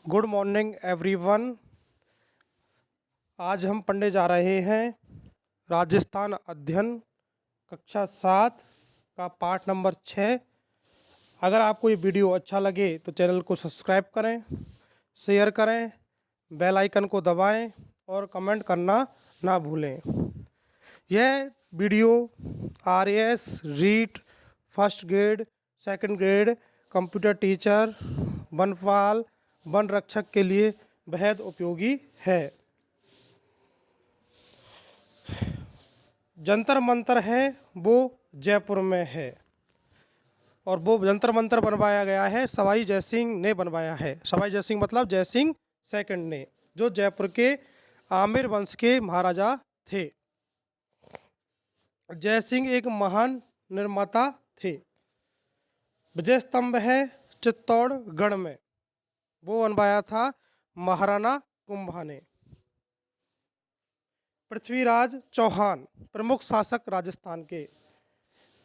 Good morning everyone. आज हम पढ़ने जा रहे हैं राजस्थान अध्ययन कक्षा 7 का पाठ नंबर 6। अगर आपको ये वीडियो अच्छा लगे तो चैनल को सब्सक्राइब करें, शेयर करें, बेल आइकन को दबाएं और कमेंट करना ना भूलें। यह video RAS, REET, first grade, second grade, computer teacher, वनपाल, वन रक्षक के लिए बेहद उपयोगी है। जंतर मंतर है वो जयपुर में है और वो जंतर मंतर बनवाया गया है सवाई जयसिंह ने बनवाया है। सवाई जयसिंह मतलब जयसिंह सेकंड ने, जो जयपुर के आमिर वंश के महाराजा थे। जयसिंह एक महान निर्माता थे। विजय स्तंभ है चित्तौड़गढ़ में, वो बनवाया था महाराणा कुंभा ने। पृथ्वीराज चौहान प्रमुख शासक राजस्थान के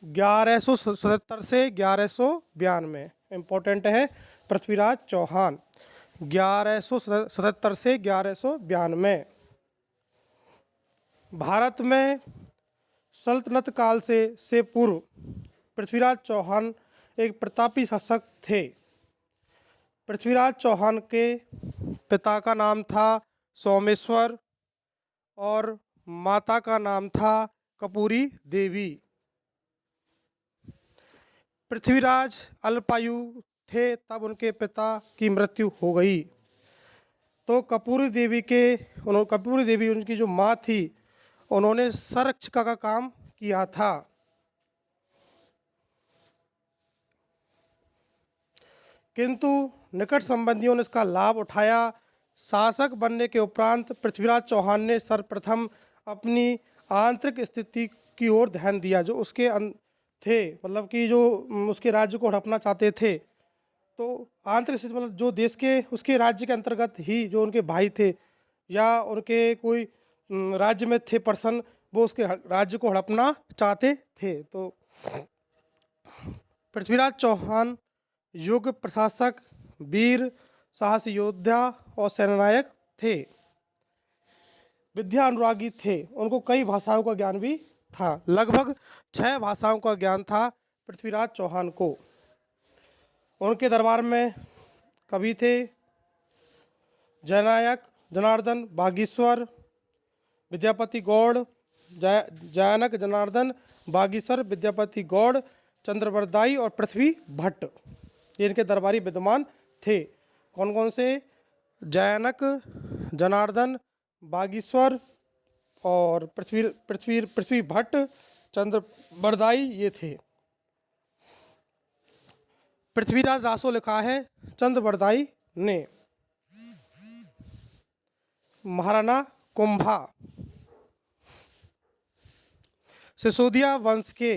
1177 से 1192। इम्पोर्टेंट है, पृथ्वीराज चौहान 1177 से 1192। भारत में सल्तनत काल से पूर्व पृथ्वीराज चौहान एक प्रतापी शासक थे। पृथ्वीराज चौहान के पिता का नाम था सोमेश्वर और माता का नाम था कपूरी देवी। पृथ्वीराज अल्पायु थे तब उनके पिता की मृत्यु हो गई, तो कपूरी देवी उनकी जो माँ थी, उन्होंने संरक्षिका का काम किया था। किंतु निकट संबंधियों ने इसका लाभ उठाया। शासक बनने के उपरांत पृथ्वीराज चौहान ने सर्वप्रथम अपनी आंतरिक स्थिति की ओर ध्यान दिया। जो उसके थे, मतलब कि जो उसके राज्य को हड़पना चाहते थे, तो आंतरिक स्थिति मतलब जो देश के उसके राज्य के अंतर्गत ही जो उनके भाई थे या उनके कोई राज्य में थे पर्सन, वो उसके राज्य को हड़पना चाहते थे। तो पृथ्वीराज चौहान योग्य प्रशासक, वीर, साहसी योद्धा और सेनानायक थे। विद्या अनुरागी थे, उनको कई भाषाओं का ज्ञान भी था। लगभग 6 भाषाओं का ज्ञान था पृथ्वीराज चौहान को। उनके दरबार में कवि थे जयनायक, जनार्दन, बागीश्वर, विद्यापति गौड़, जयनक, जनार्दन, बागीश्वर, विद्यापति गौड़, चंद्रवरदाई और पृथ्वी भट्ट, ये इनके दरबारी विद्वान थे। कौन कौन से? जयनक, जनार्दन, बागीश्वर और पृथ्वी भट्ट, चंद्रवरदाई, ये थे। पृथ्वीराज रासो लिखा है चंद्रवरदाई ने। महाराणा कुंभा सिसोदिया वंश के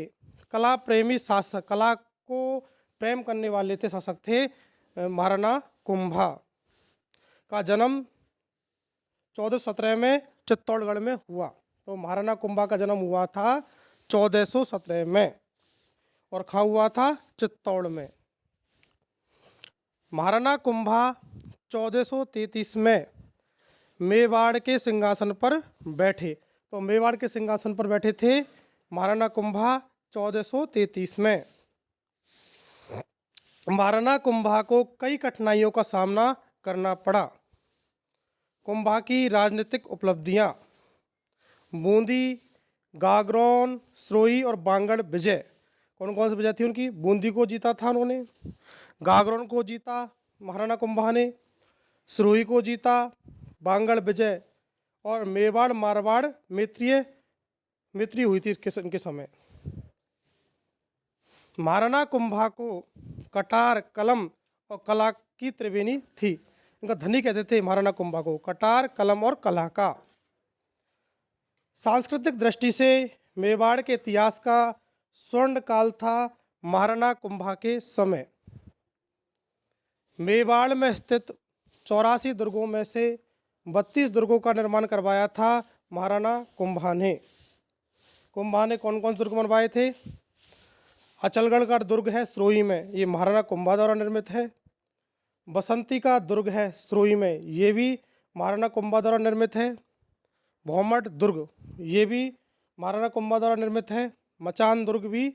कला प्रेमी शासक, कला को प्रेम करने वाले थे शासक थे महाराणा कुंभा। का जन्म 1417 में चित्तौड़गढ़ में हुआ। तो महाराणा कुंभा का जन्म हुआ था 1417 में और कहाँ हुआ था? चित्तौड़ में। महाराणा कुंभा 1433 में मेवाड़ के सिंहासन पर बैठे। तो मेवाड़ के सिंहासन पर बैठे थे महाराणा कुंभा 1433 में। महाराणा कुंभा को कई कठिनाइयों का सामना करना पड़ा। कुंभा की राजनीतिक उपलब्धियां: बूंदी, गागरौन, सिरोही और बांगड़ विजय। कौन कौन सी विजय थी उनकी? बूंदी को जीता था उन्होंने, गागरौन को जीता महाराणा कुंभा ने, सिरोही को जीता, बांगड़ विजय, और मेवाड़ मारवाड़ मैत्री हुई थी इनके समय। महाराणा कुंभा को कटार, कलम और कला की त्रिवेणी थी। इनका धनी कहते थे महाराणा कुंभा को, कटार, कलम और कला का। सांस्कृतिक दृष्टि से मेवाड़ के इतिहास का स्वर्ण काल था महाराणा कुंभा के समय। मेवाड़ में स्थित 84 दुर्गों में से 32 दुर्गों का निर्माण करवाया था महाराणा कुंभा ने। कुंभा ने कौन कौन से दुर्ग बनवाए थे? अचलगढ़ का दुर्ग है सिरोही में, ये महाराणा कुंभा द्वारा निर्मित है। बसंती का दुर्ग है सिरोही में, ये भी महाराणा कुंभा द्वारा निर्मित है। भौमट दुर्ग, ये भी महाराणा कुंभा द्वारा निर्मित है। मचान दुर्ग भी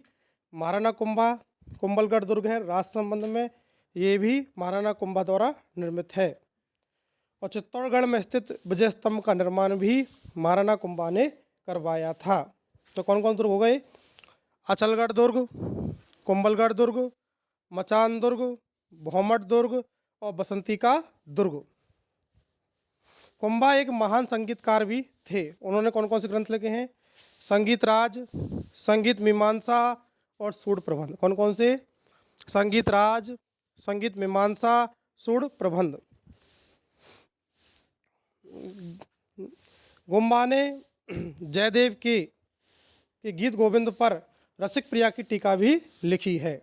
महाराणा कुंभा, कुंभलगढ़ दुर्ग है राजसमंद में, ये भी महाराणा कुंभा द्वारा निर्मित है। और चित्तौड़गढ़ में स्थित विजय स्तंभ का निर्माण भी महाराणा कुंभा ने करवाया था। तो कौन कौन दुर्ग हो गए? अचलगढ़ दुर्ग, कुंभलगढ़ दुर्ग, मचान दुर्ग, भौमट दुर्ग और बसंती का दुर्ग। कुंभा एक महान संगीतकार भी थे। उन्होंने कौन कौन से ग्रंथ लिखे हैं? संगीत राज, संगीत मीमांसा और सूड प्रबंध। कौन कौन से? संगीत राज, संगीत मीमांसा, सूड प्रबंध। कुंभा ने जयदेव के गीत गोविंद पर रसिक प्रिया की टीका भी लिखी है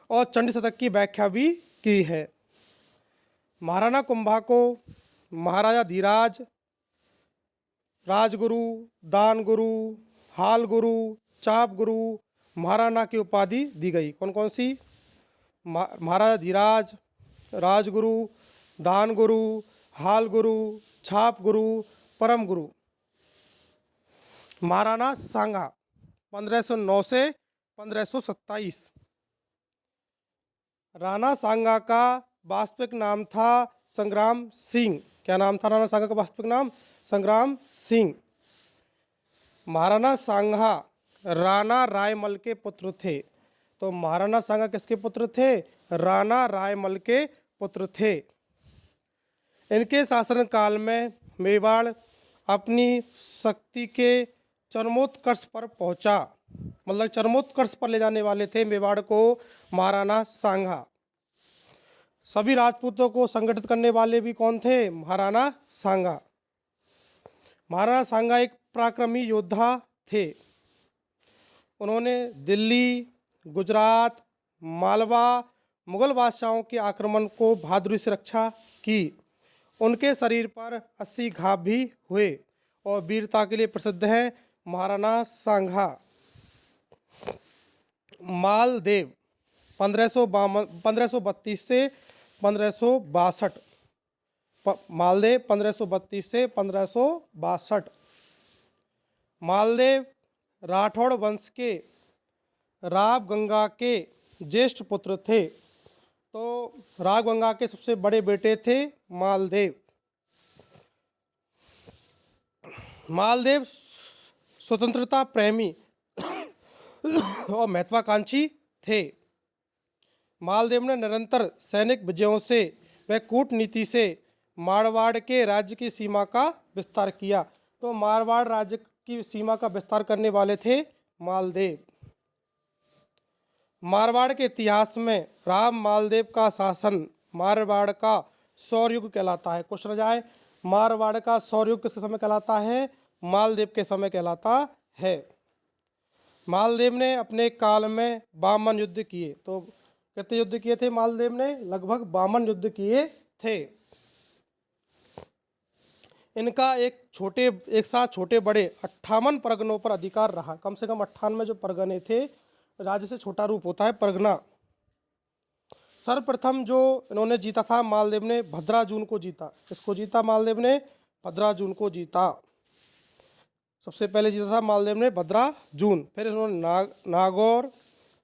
और चंडी शतक की व्याख्या भी की है। महाराणा कुंभा को महाराजा धीराज, राजगुरु, दान गुरु, हाल गुरु, चाप गुरु, महाराणा की उपाधि दी गई। कौन कौन सी? महाराजा धीराज, राजगुरु, दान गुरु, हाल गुरु, छाप गुरु, परम गुरु। महाराणा सांगा 1509 से 1527। राणा सांगा का वास्तविक नाम था संग्राम सिंह। क्या नाम था राणा सांगा का वास्तविक नाम? संग्राम सिंह। महाराणा सांगा राणा रायमल के पुत्र थे। तो महाराणा सांगा किसके पुत्र थे? राणा रायमल के पुत्र थे। इनके शासनकाल में मेवाड़ अपनी शक्ति के चरमोत्कर्ष पर पहुंचा, मतलब चरमोत्कर्ष पर ले जाने वाले थे मेवाड़ को महाराणा सांगा। सभी राजपूतों को संगठित करने वाले भी कौन थे? महाराणा सांगा। महाराणा सांगा एक पराक्रमी योद्धा थे। उन्होंने दिल्ली, गुजरात, मालवा मुगल बादशाहों के आक्रमण को बहादुरी से रक्षा की। उनके शरीर पर 80 घाव भी हुए और वीरता के लिए प्रसिद्ध है महाराणा सांगा। मालदेव 1532 से 1562। मालदेव 1532 से 1562। मालदेव राठौड़ वंश के राव गंगा के ज्येष्ठ पुत्र थे। तो राव गंगा के सबसे बड़े बेटे थे मालदेव। मालदेव स्वतंत्रता प्रेमी और महत्वाकांक्षी थे। मालदेव ने निरंतर सैनिक विजयों से व कूटनीति से मारवाड़ के राज्य की सीमा का विस्तार किया। तो मारवाड़ राज्य की सीमा का विस्तार करने वाले थे मालदेव। मारवाड़ के इतिहास में राम मालदेव का शासन मारवाड़ का सौरयुग कहलाता है। क्वेश्चन जाए, मारवाड़ का सौरयुग किसके समय कहलाता है? मालदेव के समय कहलाता है। मालदेव ने अपने काल में 52 युद्ध किए। तो कितने युद्ध किए थे मालदेव ने? लगभग 52 युद्ध किए थे। इनका एक साथ छोटे बड़े 58 परगनों पर अधिकार रहा। कम से कम 98 जो परगने थे, राज्य से छोटा रूप होता है परगना। सर्वप्रथम जो इन्होंने जीता था मालदेव ने भद्राजून को जीता। इसको जीता मालदेव ने भद्राजून को जीता। सबसे पहले जीता था मालदेव ने भद्राजून। फिर इन्होंने नागौर,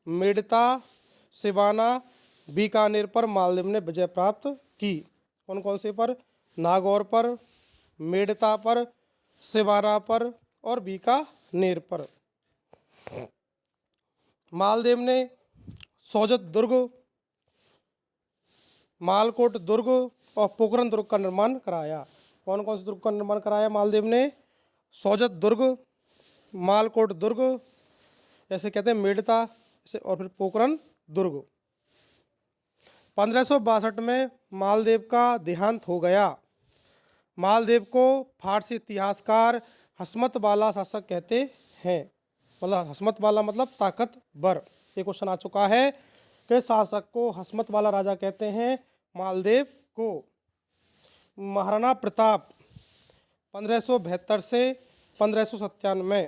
मेड़ता, सिवाना, बीकानेर पर मालदेव ने विजय प्राप्त की। कौन कौन से पर? नागौर पर, मेड़ता पर, सिवाना पर और बीकानेर पर। मालदेव ने सोजत दुर्ग, मालकोट दुर्ग और पोखरन दुर्ग का निर्माण कराया। कौन कौन से दुर्ग का निर्माण कराया मालदेव ने? सोजत दुर्ग, मालकोट दुर्ग, ऐसे कहते हैं मेड़ता से, और फिर पोखरन दुर्ग। 1562 में मालदेव का देहांत हो गया। मालदेव को फारसी इतिहासकार हस्मत वाला शासक कहते हैं। मतलब हस्मत वाला मतलब ताकतवर। ये क्वेश्चन आ चुका है कि शासक को हस्मत वाला राजा कहते हैं मालदेव को। महाराणा प्रताप 1572 से 1597।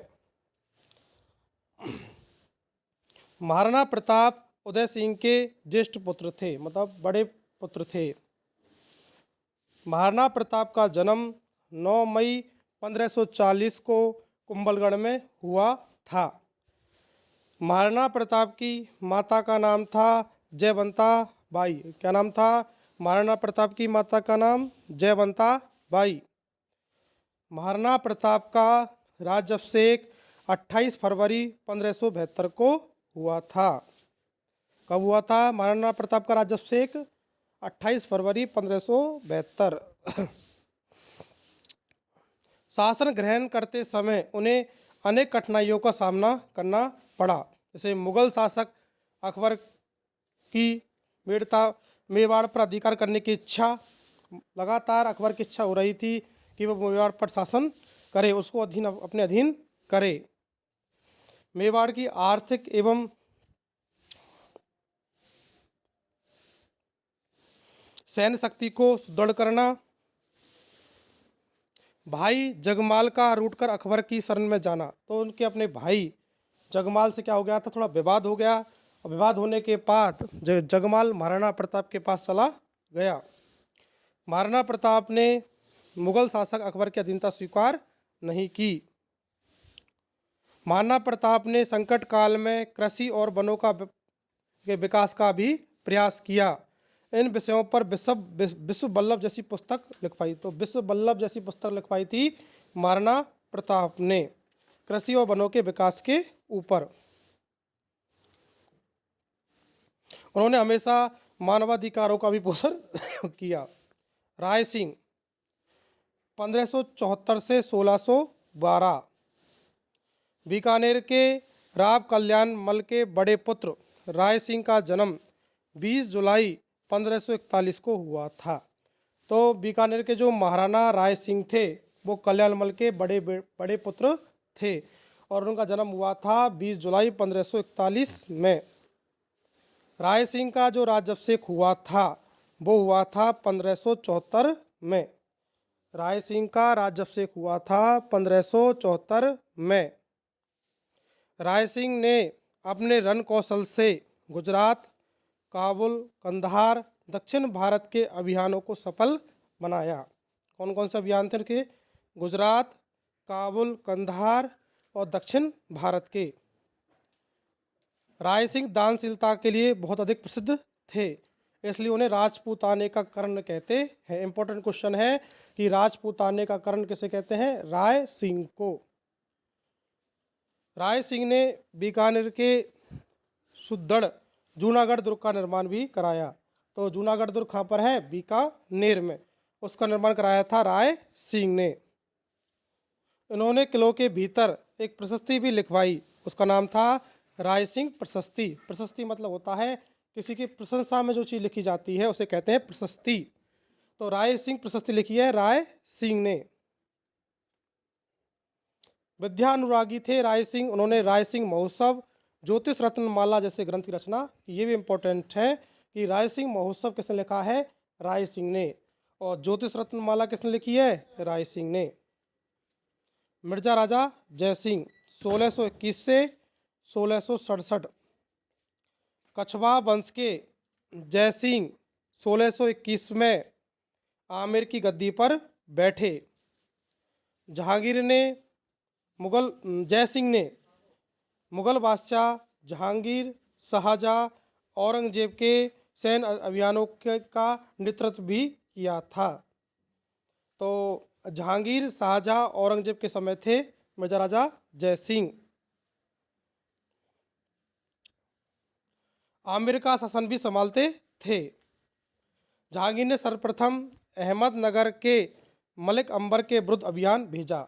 महाराणा प्रताप उदय सिंह के ज्येष्ठ पुत्र थे, मतलब बड़े पुत्र थे। महाराणा प्रताप का जन्म 9 मई 1540 को कुंभलगढ़ में हुआ था। महाराणा प्रताप की माता का नाम था जयवंता बाई। क्या नाम था? महाराणा प्रताप की माता का नाम जयवंता बाई। महाराणा प्रताप का राज्याभिषेक 28 फरवरी 1572 को हुआ था। कब हुआ था महाराणा प्रताप का राज्याभिषेक? 28 फरवरी 1572। शासन ग्रहण करते समय उन्हें अनेक कठिनाइयों का सामना करना पड़ा। जैसे मुगल शासक अकबर की मेवाड़ पर अधिकार करने की इच्छा, लगातार अकबर की इच्छा हो रही थी कि वह मेवाड़ पर शासन करे, उसको अपने अधीन करे। मेवाड़ की आर्थिक एवं सैन्य शक्ति को सुदृढ़ करना। भाई जगमाल का रूठकर अकबर की शरण में जाना। तो उनके अपने भाई जगमाल से क्या हो गया था? थोड़ा विवाद हो गया, और विवाद होने के बाद जगमाल महाराणा प्रताप के पास चला गया। महाराणा प्रताप ने मुगल शासक अकबर की अधीनता स्वीकार नहीं की। महाराणा प्रताप ने संकट काल में कृषि और वनों के विकास का भी प्रयास किया। इन विषयों पर विश्व वल्लभ जैसी पुस्तक लिखवाई। तो विश्व वल्लभ जैसी पुस्तक लिखवाई थी महाराणा प्रताप ने कृषि और वनों के विकास के ऊपर। उन्होंने हमेशा मानवाधिकारों का भी पोषण किया। राय सिंह 1574 से 1612। बीकानेर के राव कल्याण मल के बड़े पुत्र राय सिंह का जन्म 20 जुलाई 1541 को हुआ था। तो बीकानेर के जो महाराणा राय सिंह थे वो कल्याण मल के बड़े पुत्र थे, और उनका जन्म हुआ था 20 जुलाई 1541 में। राय सिंह का जो राज्याभिषेक हुआ था वो हुआ था 1574 में। राय सिंह का राज्याभिषेक हुआ था 1574 में। राय सिंह ने अपने रण कौशल से गुजरात, काबुल, कंधार, दक्षिण भारत के अभियानों को सफल बनाया। कौन कौन से अभियान थे उनके? गुजरात, काबुल, कंधार और दक्षिण भारत के। राय सिंह दानशीलता के लिए बहुत अधिक प्रसिद्ध थे, इसलिए उन्हें राजपूताने का कर्ण कहते हैं। इंपॉर्टेंट क्वेश्चन है कि राजपूताने का कर्ण किसे कहते हैं? राय सिंह को। राय सिंह ने बीकानेर के सुदृढ़ जूनागढ़ दुर्ग का निर्माण भी कराया। तो जूनागढ़ दुर्ग कहाँ पर है? बीकानेर में। उसका निर्माण कराया था राय सिंह ने। इन्होंने किलों के भीतर एक प्रशस्ति भी लिखवाई, उसका नाम था राय सिंह प्रशस्ति। प्रशस्ति मतलब होता है किसी की प्रशंसा में जो चीज़ लिखी जाती है उसे कहते हैं प्रशस्ति। तो राय सिंह प्रशस्ति लिखी है राय सिंह ने। विद्या अनुरागी थे राय सिंह। उन्होंने राय सिंह महोत्सव, ज्योतिष रत्नमाला जैसे ग्रंथ की रचना। ये भी इम्पोर्टेंट है कि राय सिंह महोत्सव किसने लिखा है? राय सिंह ने। और ज्योतिष रत्नमाला किसने लिखी है? राय सिंह ने। मिर्जा राजा जयसिंह 1621 से 1667। कछवाह वंश के जयसिंह 1621 में आमेर की गद्दी पर बैठे। जयसिंह ने मुगल बादशाह जहांगीर, शाहजहाँ, औरंगजेब के सैन्य अभियानों का नेतृत्व भी किया था। तो जहांगीर, शाहजहाँ, औरंगजेब के समय थे मिर्जा राजा जयसिंह। आमिर का शासन भी संभालते थे। जहांगीर ने सर्वप्रथम अहमदनगर के मलिक अंबर के विरुद्ध अभियान भेजा।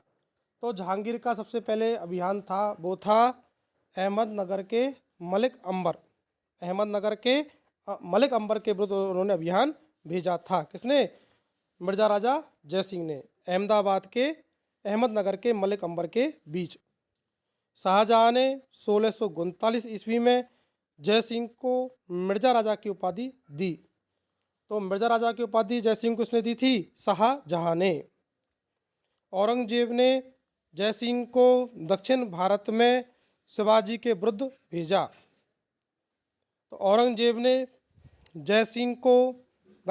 तो जहांगीर का सबसे पहले अभियान था वो था अहमदनगर के मलिक अंबर। अहमदनगर के मलिक अंबर के विरुद्ध उन्होंने अभियान भेजा था। किसने? मिर्जा राजा जयसिंह ने। अहमदाबाद के अहमदनगर के मलिक अंबर के बीच। शाहजहाँ ने 1639 ईस्वी में जयसिंह को मिर्जा राजा की उपाधि दी। तो मिर्जा राजा की उपाधि जयसिंह को उसने दी थी शाहजहाँ ने। औरंगजेब ने जयसिंह को दक्षिण भारत में शिवाजी के विरुद्ध भेजा। तो औरंगजेब ने जयसिंह को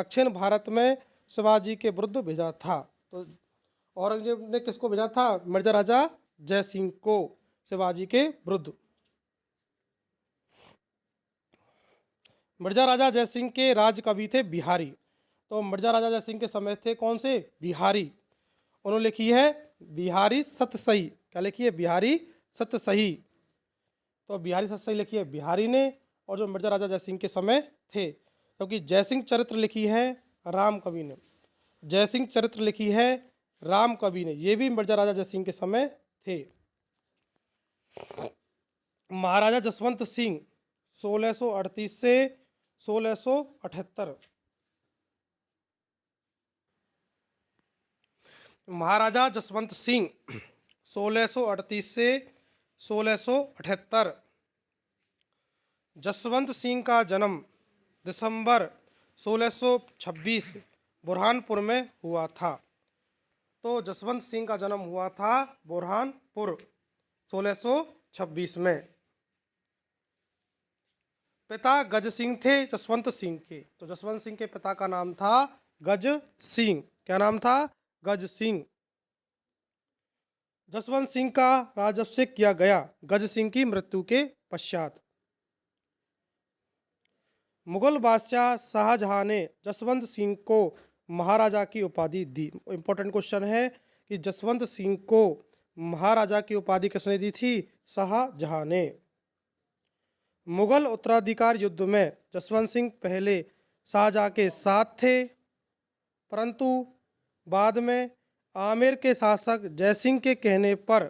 दक्षिण भारत में शिवाजी के विरुद्ध भेजा था। तो औरंगजेब ने किसको भेजा था? मिर्जा राजा जय सिंह को शिवाजी के विरुद्ध। मिर्जा राजा जय सिंह के राज कवि थे बिहारी। तो मिर्जा राजा जय सिंह के समय थे कौन से? बिहारी। उन्होंने लिखी है बिहारी सतसई। क्या लिखी है? बिहारी सतसई। तो बिहारी सतसई लिखी है बिहारी ने, और जो मिर्जा राजा जय सिंह के समय थे, क्योंकि जय सिंह चरित्र लिखी है राम कवि ने। जय सिंह चरित्र लिखी है राम कवि ने, ये भी मिर्जा राजा जय सिंह के समय थे। महाराजा जसवंत सिंह 1638 से 1678। महाराजा जसवंत सिंह 1638 से 1678। जसवंत सिंह का जन्म दिसंबर 1626 बुरहानपुर में हुआ था। तो जसवंत सिंह का जन्म हुआ था बुरहानपुर 1626 में। पिता गज सिंह थे जसवंत सिंह के। तो जसवंत सिंह के पिता का नाम था गज सिंह। क्या नाम था? गज सिंह। जसवंत सिंह का राजाभिषेक किया गया गज सिंह की मृत्यु के पश्चात। मुगल बादशाह शाहजहां ने जसवंत सिंह को महाराजा की उपाधि दी। इंपॉर्टेंट क्वेश्चन है कि जसवंत सिंह को महाराजा की उपाधि किसने दी थी? शाहजहां ने। मुगल उत्तराधिकार युद्ध में जसवंत सिंह पहले शाहजहां के साथ थे, परंतु बाद में आमेर के शासक जयसिंह के कहने पर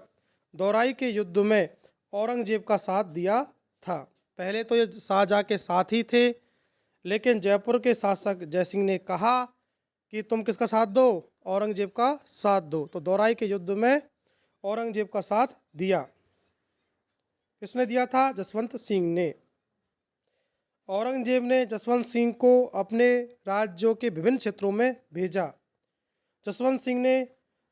दौराई के युद्ध में औरंगजेब का साथ दिया था। पहले तो ये शाहजहां के साथ ही थे, लेकिन जयपुर के शासक जयसिंह ने कहा कि तुम किसका साथ दो? औरंगजेब का साथ दो। तो दौराई के युद्ध में औरंगजेब का साथ दिया। किसने दिया था? जसवंत सिंह ने। औरंगजेब ने जसवंत सिंह को अपने राज्यों के विभिन्न क्षेत्रों में भेजा। जसवंत सिंह ने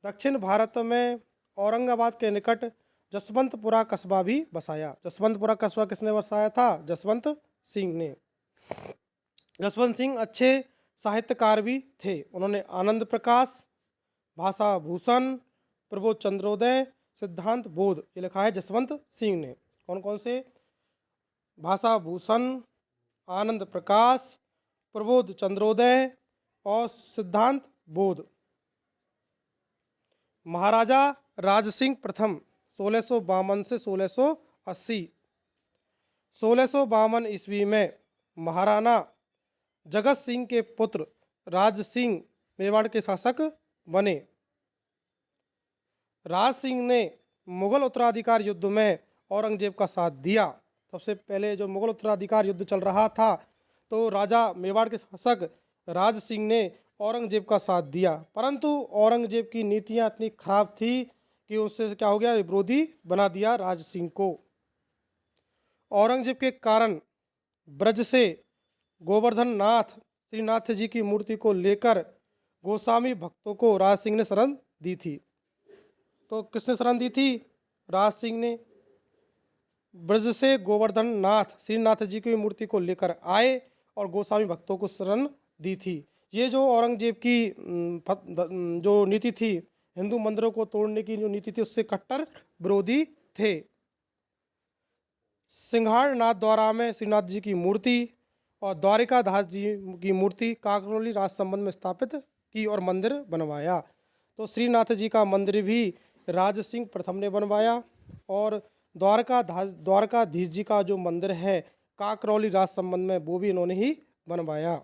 दक्षिण भारत में औरंगाबाद के निकट जसवंतपुरा कस्बा भी बसाया। जसवंतपुरा कस्बा किसने बसाया था? जसवंत सिंह ने। जसवंत सिंह अच्छे साहित्यकार भी थे। उन्होंने आनंद प्रकाश, भाषा भूषण, प्रबोध चंद्रोदय, सिद्धांत बोध, ये लिखा है जसवंत सिंह ने। कौन कौन से? भाषा भूषण, आनंद प्रकाश, प्रबोध चंद्रोदय और सिद्धांत बोध। महाराजा राजसिंह प्रथम 1652 से 1680। 1652 ईस्वी में महाराणा जगत सिंह के पुत्र राज सिंह मेवाड़ के शासक बने। राज सिंह ने मुगल उत्तराधिकार युद्ध में औरंगजेब का साथ दिया। सबसे पहले जो मुगल उत्तराधिकार युद्ध चल रहा था, तो राजा मेवाड़ के शासक राज सिंह ने औरंगजेब का साथ दिया, परंतु औरंगजेब की नीतियां इतनी खराब थी कि उससे क्या हो गया? विरोधी बना दिया राज सिंह को। औरंगजेब के कारण ब्रज से गोवर्धन नाथ श्रीनाथ जी की मूर्ति को लेकर गोस्वामी भक्तों को राज सिंह ने शरण दी थी। तो किसने शरण दी थी? राज सिंह ने। ब्रज से गोवर्धन नाथ श्रीनाथ जी की मूर्ति को लेकर आए और गोस्वामी भक्तों को शरण दी थी। ये जो औरंगजेब की जो नीति थी, हिंदू मंदिरों को तोड़ने की जो नीति थी, उससे कट्टर विरोधी थे। सिंघाड़नाथ द्वारा में श्रीनाथ जी की मूर्ति और द्वारिकादास जी की मूर्ति काकरोली राज संबंध में स्थापित की और मंदिर बनवाया। तो श्रीनाथ जी का मंदिर भी राज सिंह प्रथम ने बनवाया, और द्वारकाधीश जी का जो मंदिर है काकरौली राज संबंध में, वो भी इन्होंने ही बनवाया।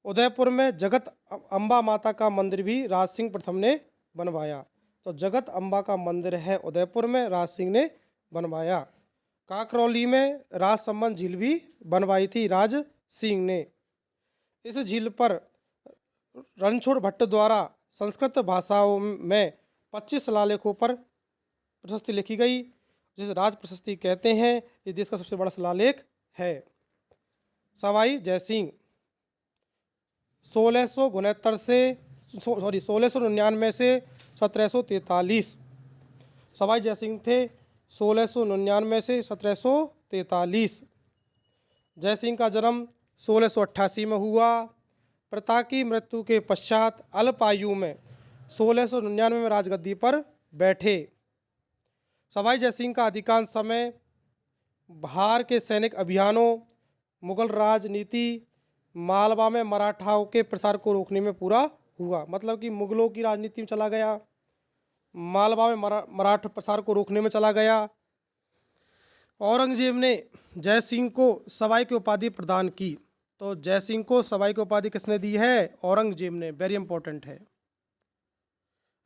उदयपुर में जगत अम्बा माता का मंदिर भी राज सिंह प्रथम ने बनवाया। तो जगत अम्बा का मंदिर है उदयपुर में, राज सिंह ने बनवाया। काकरौली में राज संबंध झील भी बनवाई थी राज सिंह ने। इस झील पर रणछोड़ भट्ट द्वारा संस्कृत भाषाओं में 25 शिलालेखों पर प्रशस्ति लिखी गई, जिसे राज प्रशस्ति कहते हैं। ये देश का सबसे बड़ा शिलालेख है। सवाई जयसिंह 1669 से 1699 से 1743। सवाई जयसिंह थे 1699 से 1743। जयसिंह का जन्म 1688 में हुआ। पिता की मृत्यु के पश्चात अल्प आयु में 1699 में राजगद्दी पर बैठे। सवाई जयसिंह का अधिकांश समय बिहार के सैनिक अभियानों, मुगल राजनीति, मालवा में मराठाओं के प्रसार को रोकने में पूरा हुआ। मतलब कि मुगलों की राजनीति में चला गया, मालवा में मराठा प्रसार को रोकने में चला गया। औरंगजेब ने जयसिंह को सवाई की उपाधि प्रदान की। तो जयसिंह को सवाई की उपाधि किसने दी है? औरंगजेब ने। वेरी इंपॉर्टेंट है।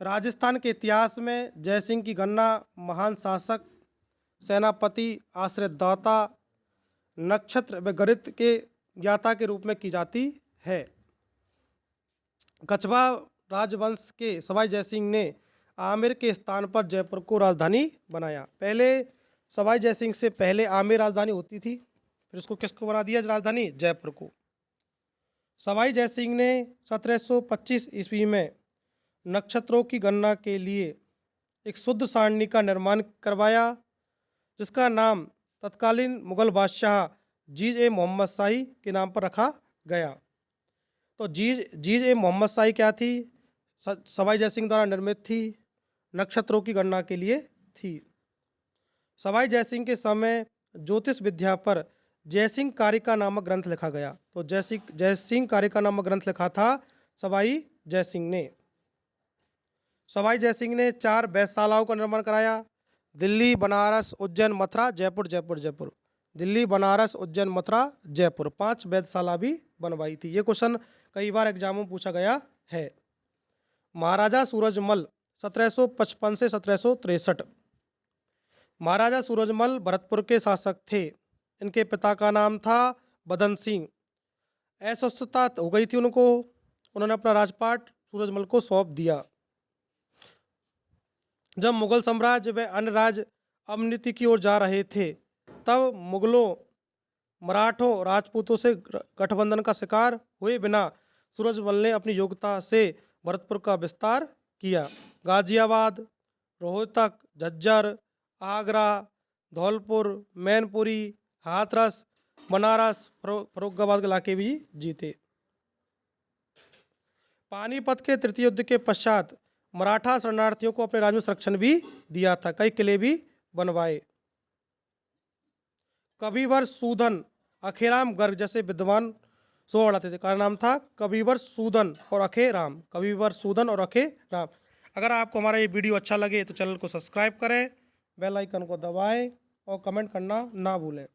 राजस्थान के इतिहास में जयसिंह की गणना महान शासक, सेनापति, आश्रयदाता, नक्षत्र व गणित के ज्ञाता के रूप में की जाती है। कछवाहा राजवंश के सवाई जयसिंह ने आमेर के स्थान पर जयपुर को राजधानी बनाया। पहले सवाई जयसिंह से पहले आमेर राजधानी होती थी, फिर उसको किसको बना दिया राजधानी? जयपुर को। सवाई जयसिंह ने 1725 ईस्वी में नक्षत्रों की गणना के लिए एक शुद्ध सारणी का निर्माण करवाया, जिसका नाम तत्कालीन मुगल बादशाह जीज ए मोहम्मद शाही के नाम पर रखा गया। तो जीज ए मोहम्मद शाही क्या थी? सवाई जयसिंह द्वारा निर्मित थी, नक्षत्रों की गणना के लिए थी। सवाई जयसिंह के समय ज्योतिष विद्या पर जयसिंह कारिका नामक ग्रंथ लिखा गया। तो जयसिंह कारिका नामक ग्रंथ लिखा था सवाई जयसिंह ने। सवाई जयसिंह ने 4 वेधशालाओं का निर्माण कराया। दिल्ली, बनारस, उज्जैन, मथुरा, जयपुर, जयपुर, जयपुर। दिल्ली, बनारस, उज्जैन, मथुरा, जयपुर। 5 वेधशाला भी बनवाई थी। ये क्वेश्चन कई बार एग्जाम में पूछा गया है। महाराजा सूरजमल 1755 से 1763। महाराजा सूरजमल भरतपुर के शासक थे। इनके पिता का नाम था बदन सिंह। अस्वस्थता हो गई थी उनको, उन्होंने अपना राजपाट सूरजमल को सौंप दिया। जब मुगल साम्राज्य व अन्य राज्य अवनति की ओर जा रहे थे, तब मुगलों, मराठों, राजपूतों से गठबंधन का शिकार हुए बिना सूरजमल ने अपनी योग्यता से भरतपुर का विस्तार किया। गाजियाबाद, रोहतक, झज्जर, आगरा, धौलपुर, मैनपुरी, हाथरस, बनारस, फर्रुखाबाद के इलाके भी जीते। पानीपत के तृतीय युद्ध के पश्चात मराठा शरणार्थियों को अपने राज्य में संरक्षण भी दिया था, कई किले भी बनवाए। कविवर सूदन, अखेराम गर्ग जैसे विद्वान शोभा बढ़ाते थे। का नाम था कविवर सूदन और अखेराम। कविवर सूदन और अखेराम। अगर आपको हमारा ये वीडियो अच्छा लगे तो चैनल को सब्सक्राइब करें, बेल आइकन को दबाएं और कमेंट करना ना भूलें।